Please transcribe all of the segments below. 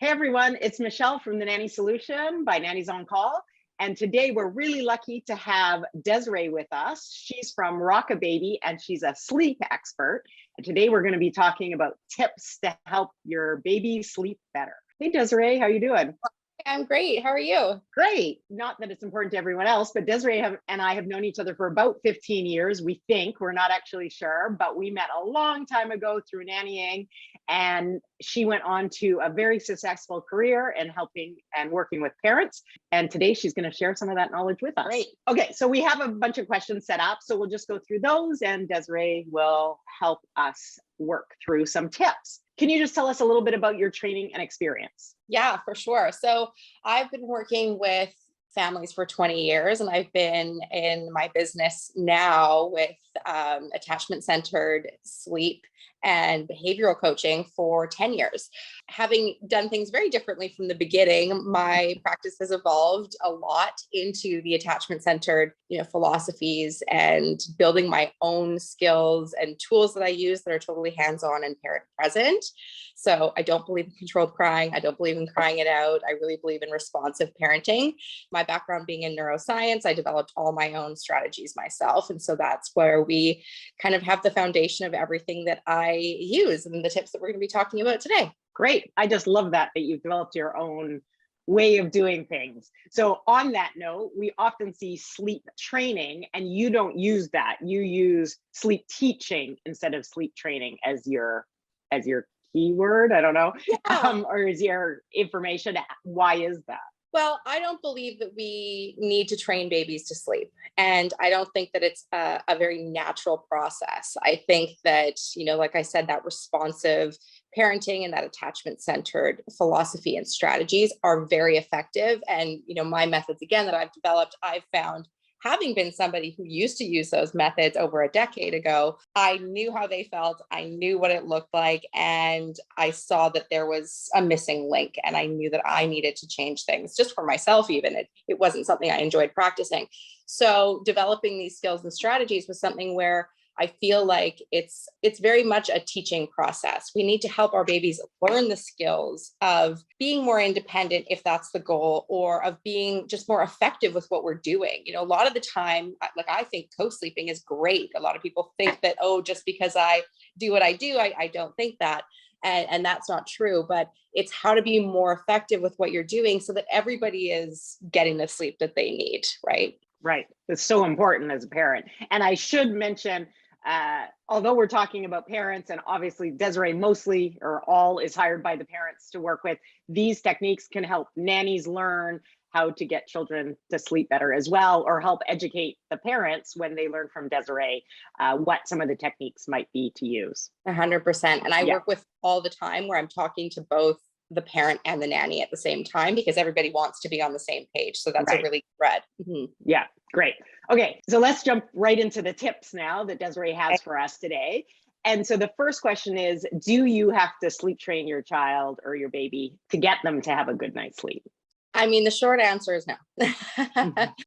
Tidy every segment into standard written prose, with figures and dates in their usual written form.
Hey everyone, it's Michelle from the Nanny Solution by Nannies on Call. And today we're really lucky to have Desiree with us. She's from Rock a Baby and she's a sleep expert. And today we're going to be talking about tips to help your baby sleep better. Hey Desiree, how you doing? I'm great. How are you? Great. Not that it's important to everyone else, but Desiree and I have known each other for about 15 years. We think, we're not actually sure, but we met a long time ago through nannying, and she went on to a very successful career in helping and working with parents. And today she's going to share some of that knowledge with us. Great. Okay, so we have a bunch of questions set up, so we'll just go through those and Desiree will help us work through some tips. Can you just tell us a little bit about your training and experience? Yeah, for sure. So I've been working with families for 20 years, and I've been in my business now with attachment-centered sleep and behavioral coaching for 10 years. Having done things very differently from the beginning, my practice has evolved a lot into the attachment-centered, philosophies and building my own skills and tools that I use that are totally hands-on and parent present. So I don't believe in controlled crying. I don't believe in crying it out. I really believe in responsive parenting. My background being in neuroscience, I developed all my own strategies myself. And so that's where we kind of have the foundation of everything that I use and the tips that we're going to be talking about today. Great. I just love that you've developed your own way of doing things. So on that note, we often see sleep training, and you don't use that. You use sleep teaching instead of sleep training as your keyword. I don't know. Yeah. Or is your information. Why is that? Well, I don't believe that we need to train babies to sleep. And I don't think that it's a very natural process. I think that, like I said, that responsive parenting and that attachment-centered philosophy and strategies are very effective. And, my methods, again, that I've developed, I've found, having been somebody who used to use those methods over a decade ago, I knew how they felt. I knew what it looked like. And I saw that there was a missing link. And I knew that I needed to change things just for myself, even. It wasn't something I enjoyed practicing. So developing these skills and strategies was something where I feel like it's very much a teaching process. We need to help our babies learn the skills of being more independent, if that's the goal, or of being just more effective with what we're doing. A lot of the time, I think co-sleeping is great. A lot of people think that, just because I do what I do, I don't think that. And that's not true, but it's how to be more effective with what you're doing so that everybody is getting the sleep that they need, right? Right. It's so important as a parent. And I should mention, although we're talking about parents, and obviously Desiree mostly or all is hired by the parents to work with, these techniques can help nannies learn how to get children to sleep better as well, or help educate the parents when they learn from Desiree what some of the techniques might be to use. 100%. And I work with all the time where I'm talking to both the parent and the nanny at the same time, because everybody wants to be on the same page. So that's a really good thread. Mm-hmm. Yeah, great. Okay, so let's jump right into the tips now that Desiree has for us today. And so the first question is, do you have to sleep train your child or your baby to get them to have a good night's sleep? I mean, the short answer is no.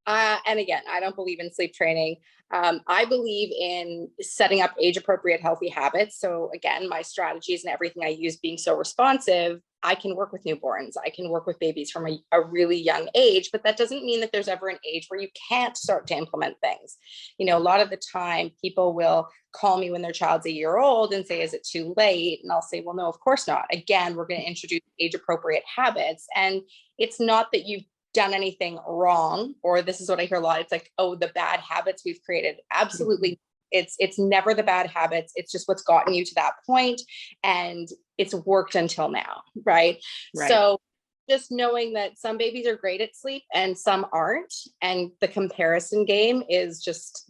And again, I don't believe in sleep training. I believe in setting up age-appropriate healthy habits. So again, my strategies and everything I use being so responsive, I can work with newborns. I can work with babies from a really young age, but that doesn't mean that there's ever an age where you can't start to implement things. A lot of the time people will call me when their child's a year old and say, is it too late? And I'll say, well, no, of course not. Again, we're going to introduce age-appropriate habits. And it's not that you've done anything wrong, or this is what I hear a lot. It's like, the bad habits we've created. Absolutely. It's never the bad habits. It's just what's gotten you to that point, and it's worked until now. Right. So just knowing that some babies are great at sleep and some aren't. And the comparison game is just,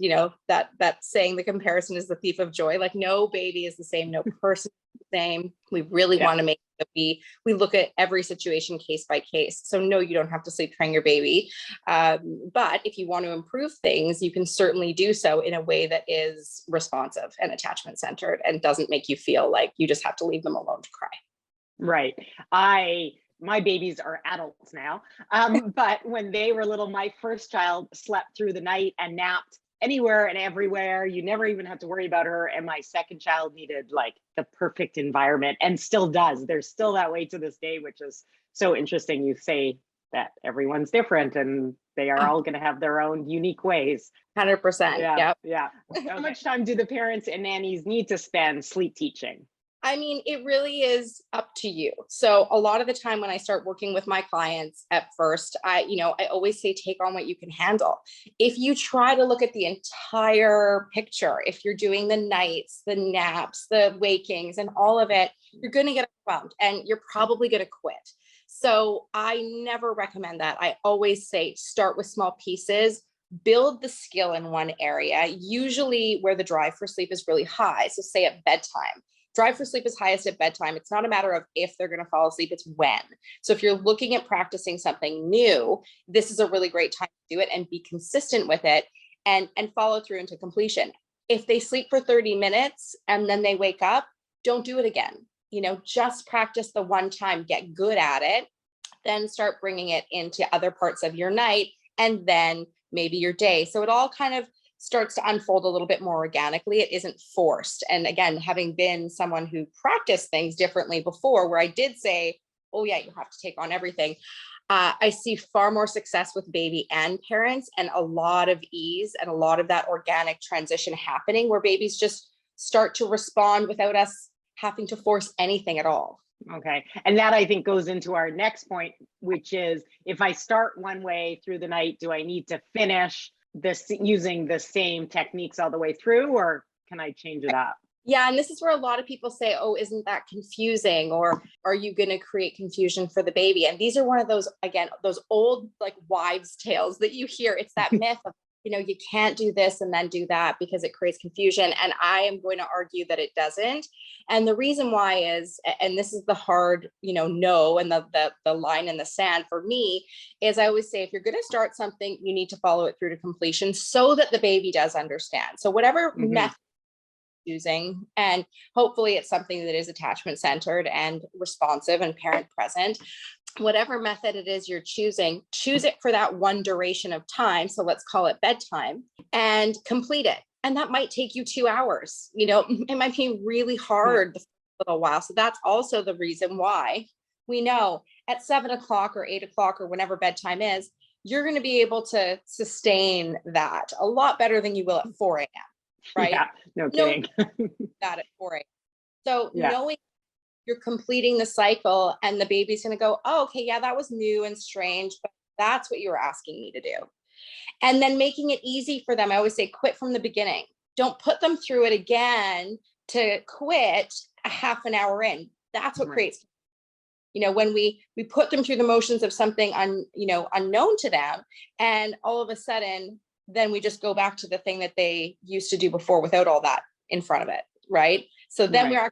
that saying, the comparison is the thief of joy. Like, no baby is the same. No person is the same. We really want to make that we look at every situation case by case. So no, you don't have to sleep train your baby. But if you want to improve things, you can certainly do so in a way that is responsive and attachment centered and doesn't make you feel like you just have to leave them alone to cry. Right. My babies are adults now. But when they were little, my first child slept through the night and napped anywhere and everywhere. You never even have to worry about her. And my second child needed like the perfect environment, and still does. There's still that way to this day, which is so interesting. You say that everyone's different and they are all going to have their own unique ways. 100%. Yeah. Yep. Yeah. How much time do the parents and nannies need to spend sleep teaching? I mean, it really is up to you. So a lot of the time when I start working with my clients at first, I always say, take on what you can handle. If you try to look at the entire picture, if you're doing the nights, the naps, the wakings and all of it, you're going to get overwhelmed and you're probably going to quit. So I never recommend that. I always say, start with small pieces, build the skill in one area, usually where the drive for sleep is really high. So say at bedtime. Drive for sleep is highest at bedtime. It's not a matter of if they're going to fall asleep, it's when. So if you're looking at practicing something new, this is a really great time to do it and be consistent with it and follow through into completion. If they sleep for 30 minutes and then they wake up, don't do it again. Just practice the one time, get good at it, then start bringing it into other parts of your night and then maybe your day. So it all kind of starts to unfold a little bit more organically. It isn't forced. And again, having been someone who practiced things differently before, where I did say, oh yeah, you have to take on everything. I see far more success with baby and parents and a lot of ease and a lot of that organic transition happening where babies just start to respond without us having to force anything at all. Okay. And that I think goes into our next point, which is if I start one way through the night, do I need to finish this using the same techniques all the way through, or can I change it up? Yeah. And this is where a lot of people say, oh, isn't that confusing? Or are you going to create confusion for the baby? And these are one of those, again, those old like wives' tales that you hear. It's that myth of, you can't do this and then do that because it creates confusion. And I am going to argue that it doesn't. And the reason why is, and this is the hard, no, and the line in the sand for me is I always say, if you're going to start something, you need to follow it through to completion so that the baby does understand. So whatever method you're using, and hopefully it's something that is attachment centered and responsive and parent present. Whatever method it is you're choosing, choose it for that one duration of time. So let's call it bedtime and complete it. And that might take you 2 hours. It might be really hard the first little while. So that's also the reason why we know at 7 o'clock or 8 o'clock or whenever bedtime is, you're going to be able to sustain that a lot better than you will at 4 a.m. Right? Yeah, no kidding. That at 4 a.m. So knowing you're completing the cycle and the baby's going to go, oh, okay, yeah, that was new and strange, but that's what you were asking me to do. And then making it easy for them. I always say, quit from the beginning. Don't put them through it again to quit a half an hour in. That's what creates, when we put them through the motions of something unknown to them. And all of a sudden, then we just go back to the thing that they used to do before without all that in front of it. Right. So then we're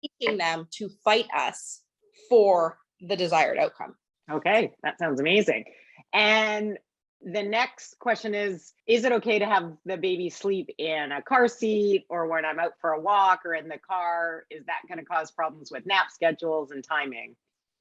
teaching them to fight us for the desired outcome. Okay, that sounds amazing. And the next question is it okay to have the baby sleep in a car seat or when I'm out for a walk or in the car? Is that going to cause problems with nap schedules and timing?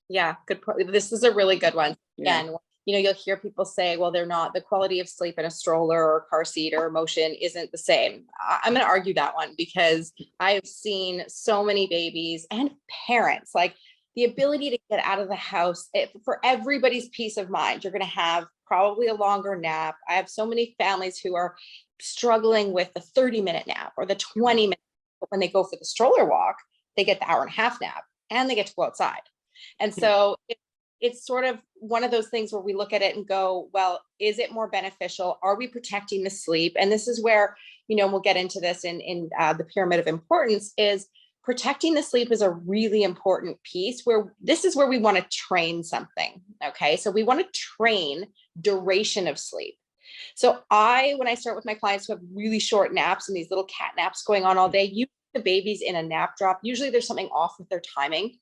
Yeah, good. This is a really good one. Again, you'll hear people say, well, the quality of sleep in a stroller or car seat or motion isn't the same. I'm going to argue that one because I've seen so many babies and parents, like the ability to get out of the house for everybody's peace of mind. You're going to have probably a longer nap. I have so many families who are struggling with the 30-minute nap or the 20-minute. But when they go for the stroller walk, they get the hour and a half nap and they get to go outside. And so it's sort of one of those things where we look at it and go, well, is it more beneficial? Are we protecting the sleep? And this is where, we'll get into this in the pyramid of importance is protecting the sleep is a really important piece where this is where we want to train something. Okay. So we want to train duration of sleep. So when I start with my clients who have really short naps and these little cat naps going on all day, you the baby's in a nap drop. Usually there's something off with their timing.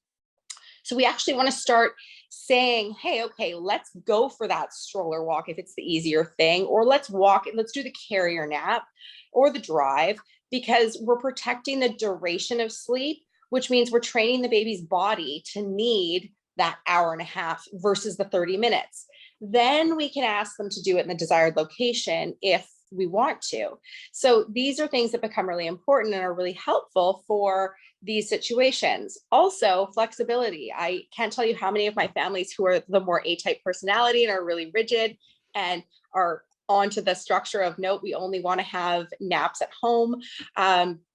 So we actually want to start saying, hey, okay, let's go for that stroller walk if it's the easier thing, or let's walk and let's do the carrier nap or the drive, because we're protecting the duration of sleep, which means we're training the baby's body to need that hour and a half versus the 30 minutes. Then we can ask them to do it in the desired location if we want to. So these are things that become really important and are really helpful for these situations. Also, flexibility. I can't tell you how many of my families who are the more A-type personality and are really rigid and are onto the structure of, nope, we only want to have naps at home.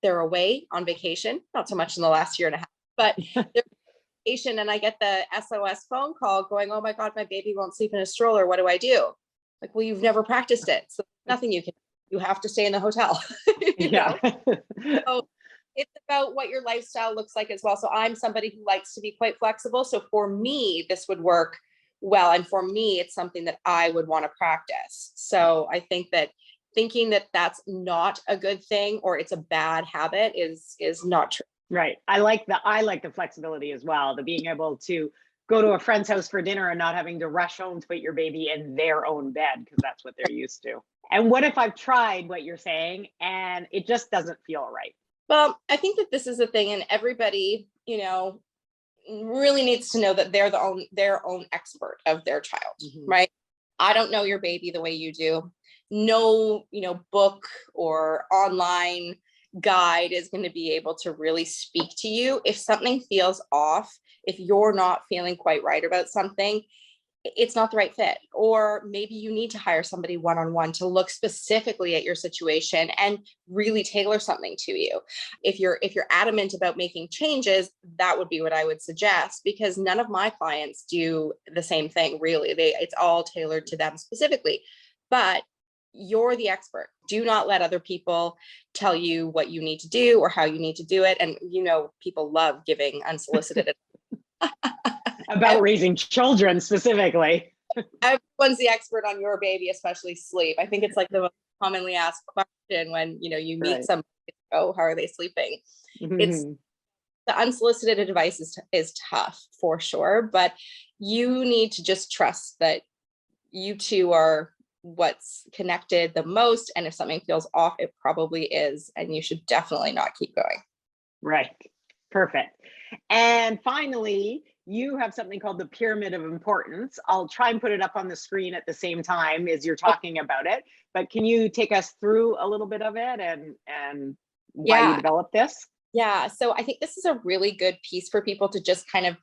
They're away on vacation, not so much in the last year and a half, but they're and I get the SOS phone call going, oh my God, my baby won't sleep in a stroller. What do I do? Like, well, you've never practiced it. So nothing you can, you have to stay in the hotel. you know? So it's about what your lifestyle looks like as well. So I'm somebody who likes to be quite flexible. So for me, this would work well. And for me, it's something that I would want to practice. So I think that thinking that that's not a good thing or it's a bad habit is not true. Right. I like the flexibility as well, the being able to go to a friend's house for dinner and not having to rush home to put your baby in their own bed because that's what they're used to. And what if I've tried what you're saying and it just doesn't feel right? Well, I think that this is the thing, and everybody, really needs to know that they're their own expert of their child, right? I don't know your baby the way you do. No, book or online guide is going to be able to really speak to you. If something feels off, if you're not feeling quite right about something, it's not the right fit. Or maybe you need to hire somebody one-on-one to look specifically at your situation and really tailor something to you. If you're adamant about making changes, that would be what I would suggest, because none of my clients do the same thing, really. It's all tailored to them specifically. But you're the expert. Do not let other people tell you what you need to do or how you need to do it. And people love giving unsolicited about raising children specifically. Everyone's the expert on your baby, especially sleep. I think it's like the most commonly asked question when you meet somebody. Oh, how are they sleeping? It's the unsolicited advice is tough for sure, but you need to just trust that you two are what's connected the most. And if something feels off, it probably is. And you should definitely not keep going. Right. Perfect. And finally, you have something called the pyramid of importance. I'll try and put it up on the screen at the same time as you're talking about it. But can you take us through a little bit of it and why you developed this? Yeah. So I think this is a really good piece for people to just kind of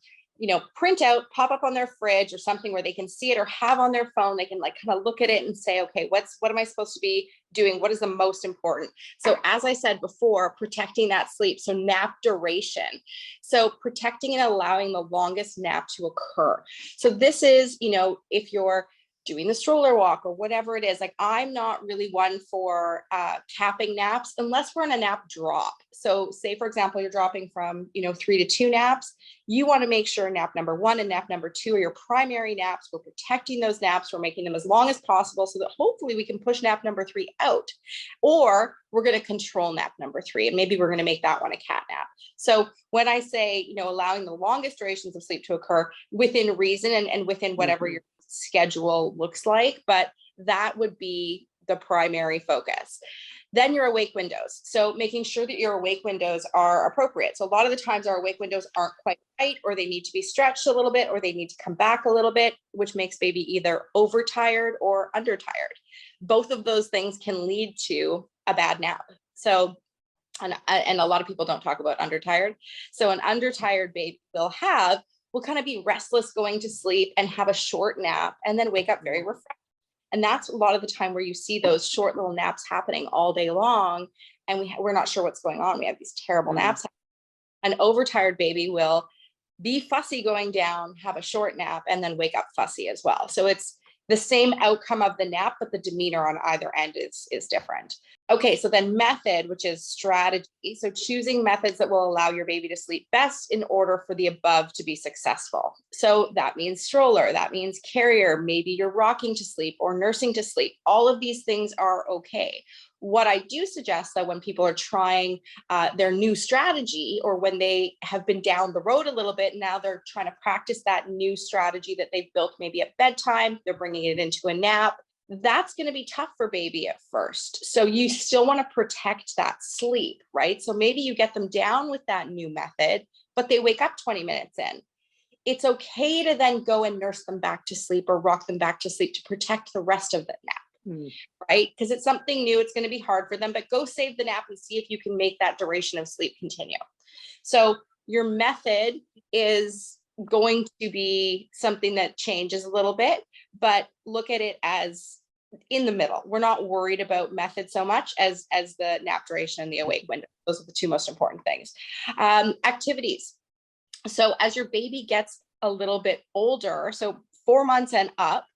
print out, pop up on their fridge or something where they can see it, or have on their phone. They can kind of look at it and say, okay, what am I supposed to be doing? What is the most important? So as I said before, protecting that sleep. So nap duration. So protecting and allowing the longest nap to occur. So this is, if you're doing the stroller walk or whatever it is, like I'm not really one for capping naps unless we're in a nap drop. So say, for example, you're dropping from, 3 to 2 naps. You want to make sure nap number 1 and nap number 2 are your primary naps. We're protecting those naps. We're making them as long as possible so that hopefully we can push nap number 3 out, or we're going to control nap number 3. And maybe we're going to make that one a cat nap. So when I say, allowing the longest durations of sleep to occur within reason and within whatever your schedule looks like, but that would be the primary focus. Then your awake windows. So making sure that your awake windows are appropriate. So a lot of the times our awake windows aren't quite right, or they need to be stretched a little bit, or they need to come back a little bit, which makes baby either overtired or undertired. Both of those things can lead to a bad nap. So and a lot of people don't talk about undertired. So an undertired baby will kind of be restless going to sleep and have a short nap and then wake up very refreshed. And that's a lot of the time where you see those short little naps happening all day long. And we're not sure what's going on. We have these terrible naps. An overtired baby will be fussy going down, have a short nap, and then wake up fussy as well. So it's the same outcome of the nap, but the demeanor on either end is different. Okay, so then method, which is strategy. So choosing methods that will allow your baby to sleep best in order for the above to be successful. So that means stroller, that means carrier, maybe you're rocking to sleep or nursing to sleep. All of these things are okay. What I do suggest, though, when people are trying their new strategy, or when they have been down the road a little bit, now they're trying to practice that new strategy that they've built maybe at bedtime, they're bringing it into a nap. That's going to be tough for baby at first. So you still want to protect that sleep, right? So maybe you get them down with that new method, but they wake up 20 minutes in. It's okay to then go and nurse them back to sleep or rock them back to sleep to protect the rest of the nap. Mm. right? Because it's something new, it's going to be hard for them, but go save the nap and see if you can make that duration of sleep continue. So your method is going to be something that changes a little bit, but look at it as in the middle. We're not worried about method so much as the nap duration and the awake window. Those are the two most important things. Activities. So as your baby gets a little bit older, so 4 months and up,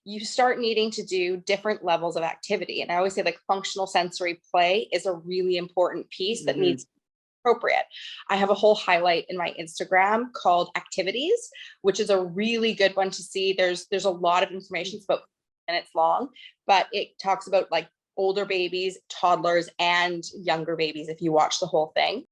you start needing to do different levels of activity. And I always say like functional sensory play is a really important piece that needs to be appropriate. I have a whole highlight in my Instagram called activities, which is a really good one to see. There's a lot of information. It's about minutes long, but it talks about like older babies, toddlers, and younger babies. If you watch the whole thing,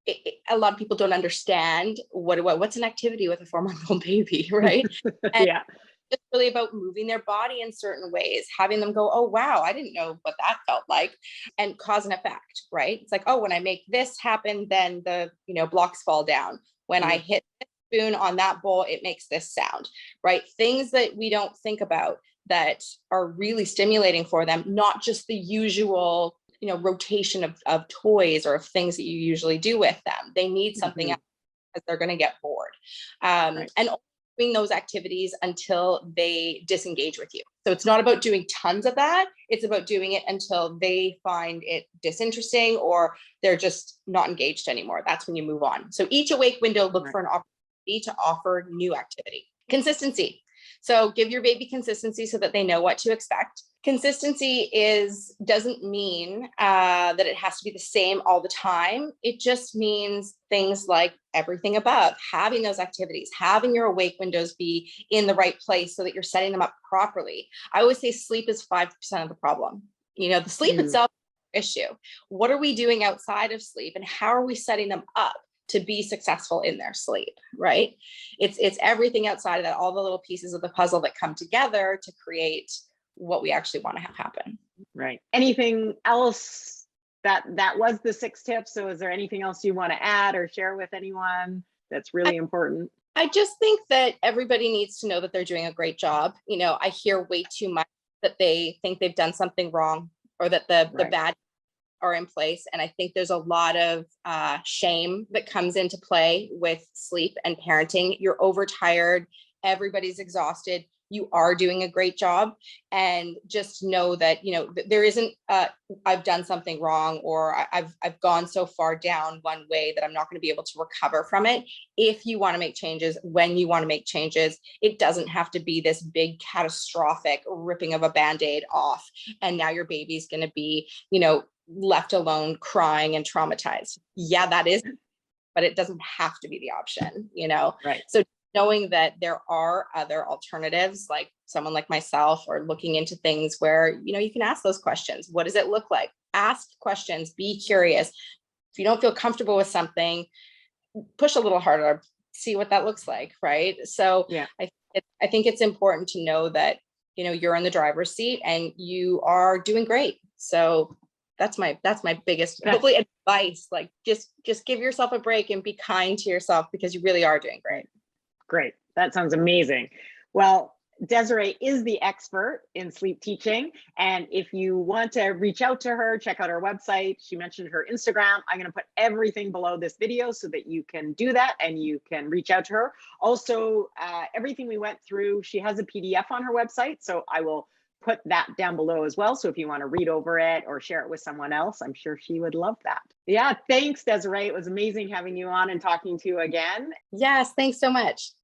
a lot of people don't understand what's an activity with a 4-month-old baby, right? And Yeah. it's really about moving their body in certain ways, having them go, oh, wow, I didn't know what that felt like, and cause and effect, right? It's like, oh, when I make this happen, then the, blocks fall down. When I hit this spoon on that bowl, it makes this sound, right? Things that we don't think about that are really stimulating for them, not just the usual, rotation of toys or of things that you usually do with them. They need something else because they're going to get bored. And doing those activities until they disengage with you. So it's not about doing tons of that. It's about doing it until they find it disinteresting or they're just not engaged anymore. That's when you move on. So each awake window, look for an opportunity to offer new activity. Consistency. So give your baby consistency so that they know what to expect. Consistency doesn't mean that it has to be the same all the time. It just means things like everything above, having those activities, having your awake windows be in the right place so that you're setting them up properly. I always say sleep is 5% of the problem. The sleep itself is an issue. What are we doing outside of sleep and how are we setting them up to be successful in their sleep, right? It's everything outside of that, all the little pieces of the puzzle that come together to create what we actually want to have happen. Right. Anything else that was the 6 tips? So is there anything else you want to add or share with anyone that's really important? I just think that everybody needs to know that they're doing a great job. I hear way too much that they think they've done something wrong or that the bad are in place. And I think there's a lot of shame that comes into play with sleep and parenting. You're overtired, everybody's exhausted. You are doing a great job, and just know that there isn't I've done something wrong or I've gone so far down one way that I'm not going to be able to recover from it. If you want to make changes, when you want to make changes, it doesn't have to be this big catastrophic ripping of a Band-Aid off and now your baby's going to be left alone crying and traumatized. Yeah, that is, but it doesn't have to be the option, Right. So knowing that there are other alternatives, like someone like myself, or looking into things where, you can ask those questions. What does it look like? Ask questions, be curious. If you don't feel comfortable with something, push a little harder, see what that looks like, right? So I think it's important to know that, you're in the driver's seat and you are doing great. So that's my biggest, hopefully, advice. Like just give yourself a break and be kind to yourself because you really are doing great. Great. That sounds amazing. Well, Desiree is the expert in sleep teaching. And if you want to reach out to her, check out her website. She mentioned her Instagram. I'm going to put everything below this video so that you can do that and you can reach out to her. Also, everything we went through, she has a PDF on her website. So I will put that down below as well. So if you want to read over it or share it with someone else, I'm sure she would love that. Yeah. Thanks, Desiree. It was amazing having you on and talking to you again. Yes. Thanks so much.